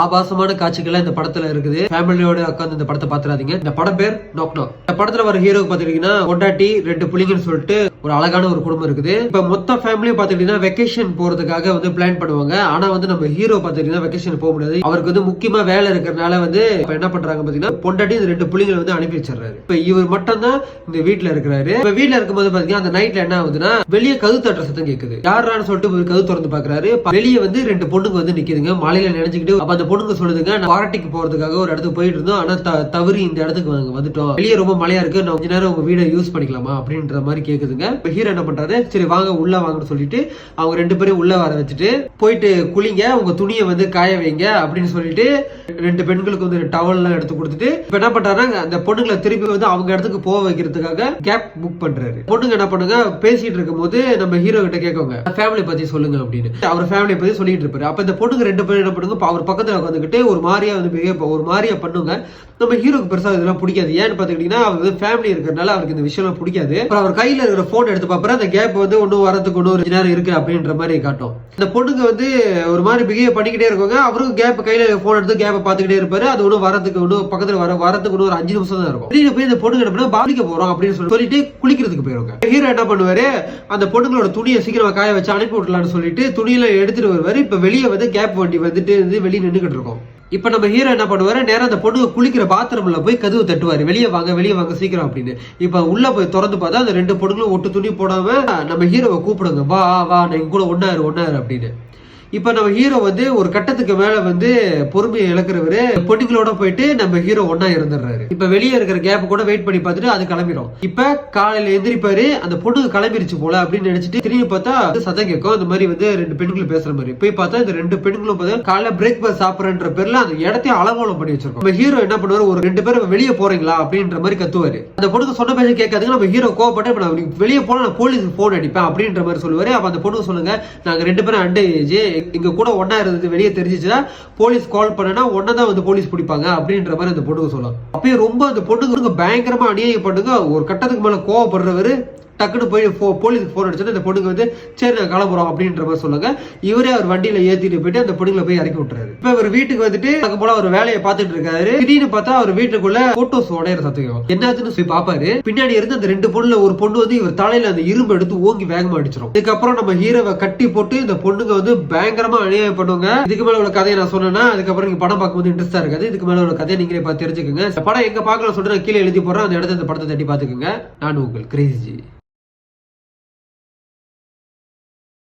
ஆபாசமான காட்சிகள் இந்த படத்துல இருக்குது. ஃபேமிலியோட உட்கார்ந்து இந்த படத்தை பாத்துறாதீங்க. இந்த படம் பேர் நோக் நோக். இந்த படத்துல வர ஹீரோக்கு பாத்துக்கிட்டீங்கன்னா பொண்டாட்டி 2 புள்ளிங்கன்னு சொல்லிட்டு ஒரு அழகான ஒரு குடும்பம் இருக்குது. இப்ப மொத்த ஃபேமிலியும் பாத்துக்கிட்டீங்கன்னா வெக்கேஷன் போறதுக்காக வந்து பிளான் பண்ணுவாங்க. ஆனா வந்து நம்ம ஹீரோ பாத்துக்கிட்டீங்கன்னா வெக்கேஷன் போக முடியாது. அவருக்கு வந்து முக்கியமா வேலை இருக்கிறதுனால வந்து என்ன பண்றாங்க பாத்தீங்கன்னா பொண்டாட்டி இந்த 2 புள்ளிங்களை வந்து அனுப்பி வச்சிடறாரு. இப்ப இவர் மட்டும் தான் இந்த வீட்டுல இருக்கிறாரு. இப்ப வீட்டுல இருக்கும்போது பாத்தீங்கன்னா அந்த நைட்ல என்ன ஆகுதுன்னா வெளியே கதவு தட்டுற சத்தம் கேக்குது. யாரான்னு சொல்லிட்டு ஒரு கதவு திறந்து பாக்குறாரு. வெளியே வந்து 2 பொண்ணுங்க வந்து நிக்குதுங்க. மலையில நினைச்சுக்கிட்டு அப்ப அந்த பொண்ணுங்க சொல்லுதுங்க, நான் பாராட்டிக்கு போறதுக்காக ஒரு இடத்துக்கு போயிட்டு இருந்தோம். ஆனா தவறி இந்த இடத்துக்கு வந்துட்டோம். வெளியே ரொம்ப மழையா இருக்கு, நான் கொஞ்ச நேரம் உங்க வீட யூஸ் பண்ணிக்கலாமா அப்படின்ற மாதிரி கேக்குதுங்க. இப்ப ஹீரோ என்ன பண்றாரு, சரி வாங்க உள்ள வாங்கன்னு சொல்லிட்டு அவங்க 2 பேரும் உள்ள வர வச்சுட்டு போயிட்டு குளிங்க, உங்க துணியை வந்து காய வைங்க அப்படின்னு சொல்லிட்டு 2 பெண்களுக்கு வந்து டவல் எல்லாம் எடுத்து கொடுத்துட்டு இப்ப என்ன பண்றாருன்னா அந்த பொண்ணுங்களை திருப்பி வந்து அவங்க இடத்துக்கு போக வைக்கிறதுக்காக கேப் புக் பண்றாரு. பொண்ணுங்க என்ன பண்ணுங்க, பேசிட்டு இருக்கும் போது நம்ம ஹீரோ கிட்ட கேட்கவங்க ஃபேமிலி பத்தி சொல்லுங்க அப்படின்னு. அவர் ஃபேமிலி பத்தி சொல்லிட்டு இருப்பாரு. அப்ப இந்த பொண்ணுங்க 2 பேரும் என்ன பண்ணுங்க, அவர் பக்கத்துல உட்காந்துக்கிட்டு ஒரு மாதிரியா வந்து ஒரு மாதிரியா பண்ணுங்க. நம்ம ஹீரோக்கு பெருசா இதெல்லாம் பிடிக்காது. ஏன்னு பாத்துக்கிட்டீங்கன்னா அவர் வந்து ஃபேமிலி இருக்கிறதுனால அவருக்கு இந்த விஷயம் பிடிக்காது. அவர் கையில இருக்கிற போன் எடுத்து பாப்பாரு. அந்த கேப் வந்து ஒன்னும் வரதுக்கு ஒன்னும் ஒரு நேரம் இருக்கு அப்படின்ற மாதிரி காட்டும். இந்த பொண்ணுங்க வந்து ஒரு மாதிரி பிஹேவ் பண்ணிக்கிட்டே இருக்காங்க. அவரும் கேப் கையில போன் எடுத்து கேப்பை பாத்துக்கிட்டே இருப்பாரு. அது ஒன்னும் வரதுக்கு ஒன்னும் பக்கத்துல வரதுக்கு ஒரு 5 நிமிஷம் தான் இருக்கும். திடீர்னு போய் இந்த பொண்ணுங்க என்ன பண்ணா பாதிக்க போறோம் அப்படின்னு சொல்லிட்டு குளிக்கிறதுக்கு போயிருவாங்க. ஹீரோ என்ன பண்ணுவாரு, அந்த பொண்ணுங்களோட துணியை சீக்கிரமா காய வச்சு அனுப்பி விடலாம்னு சொல்லிட்டு துணியில எடுத்துட்டு வருவாரு. இப்ப வெளியே வந்து கேப் வண்டி வந்துட்டு வெளியே நின்றுகிட்டு இருக்கோம். இப்ப நம்ம ஹீரோ என்ன பண்ணுவாரு, நேரம் அந்த பொண்ணு குளிக்கிற பாத்ரூம்ல போய் கதவு தட்டுவாரு, வெளியே வாங்க சீக்கிரம் அப்படின்னு. இப்ப உள்ள போய் திறந்து பார்த்தா அந்த 2 பொண்ணுங்களும் ஒட்டு துணி போடாம நம்ம ஹீரோவை கூப்பிடுங்க, வா நான் கூட ஒன்னாரு அப்படின்னு. இப்ப நம்ம ஹீரோ வந்து ஒரு கட்டத்துக்கு மேல வந்து பொறுமையை இழக்கிறவரு பொண்ணுங்களோட போயிட்டு நம்ம ஹீரோ ஒன்னா இருந்துடுறாரு. இப்ப வெளியே இருக்கிற கேப் கூட வெயிட் பண்ணி பார்த்துட்டு அது கிளம்பிடும். இப்ப காலையில எந்திரிப்பாரு, அந்த பொண்ணு கிளம்பிருச்சு போல அப்படின்னு நினைச்சிட்டு திரும்பி பார்த்தா சத்தம் கேட்கும். அந்த மாதிரி வந்து 2 பெண்களும் பேசுற மாதிரி போய் பார்த்தா இந்த 2 பெண்களும் காலையில பிரேக்ஃபாஸ்ட் சாப்பிடறன்ற பேர்ல அந்த இடத்தையும் அலங்கோலம் பண்ணி வச்சிருக்கோம். நம்ம ஹீரோ என்ன பண்ணுவாரு, ஒரு 2 பேரும் வெளியே போறீங்களா அப்படின்ற மாதிரி கத்துவாரு. அந்த பொண்ணுக்கு சொன்ன பேச கேட்காதுங்க. நம்ம ஹீரோ கோவப்பட்டு இப்ப நான் வெளியே போனா நான் போலீஸுக்கு போன் அடிப்பேன் அப்படின்ற மாதிரி சொல்லுவாரு. அப்ப அந்த பொண்ணு சொல்லுங்க, நாங்க 2 பேரும் அண்டர் ஏஜ், இங்க கூட ஒன்னா இருந்தது வெளியே தெரிஞ்சிச்சுன்னா போலீஸ் கால் பண்ணா ஒன்னதான் வந்து போலீஸ் பிடிப்பாங்க அப்படின்ற மாதிரி அந்த பொண்ணுங்க சொல்லலாம். அப்பயே ரொம்ப அந்த பொண்ணுங்க பயங்கரமா அநியாயம் பண்ணுங்க. ஒரு கட்டத்துக்கு மேல கோவப்படுறவரு டக்குன்னு போய் போலீஸுக்கு போன் அடிச்சா அந்த பொண்ணுங்க வந்து சரி நான் கிளம்புறோம் அப்படின்ற மாதிரி சொல்லுங்க. இவரே அவர் வண்டியில ஏத்திட்டு போயிட்டு அந்த பொண்ணுங்களை போய் இறக்கி விட்டுறாரு. இப்ப இவர் வீட்டுக்கு வந்துட்டு அங்க போல அவர் வேலையை பார்த்துட்டு இருக்காரு. திடீர்னு பார்த்தா அவர் வீட்டுக்குள்ள போட்டோஸ் உடையிற சத்தம் என்னதுன்னு போய் பாப்பாரு. பின்னாடி இருந்து அந்த 2 பொண்ணுல ஒரு பொண்ணு வந்து இவர் தலையில அந்த இரும்பு எடுத்து ஓங்கி வேகமா அடிச்சிடும். இதுக்கப்புறம் நம்ம ஹீரோவை கட்டி போட்டு இந்த பொண்ணுங்க வந்து பயங்கரமா அநியாயம் பண்ணுவாங்க. இதுக்கு மேல உள்ள கதையை நான் சொன்னேன்னா அதுக்கப்புறம் நீங்க படம் பார்க்கும்போது இன்ட்ரெஸ்டா இருக்காது. இதுக்கு மேல உள்ள கதையை நீங்களே பார்த்து தெரிஞ்சுக்கோங்க. படம் எங்க பார்க்கலாம் சொல்லிட்டு நான் கீழே எழுதி போடுறேன். அந்த இடத்துல இந்த படத்தை தட்டி பாத்துக்கோங்க. நான் உங்கள் கிரேசி.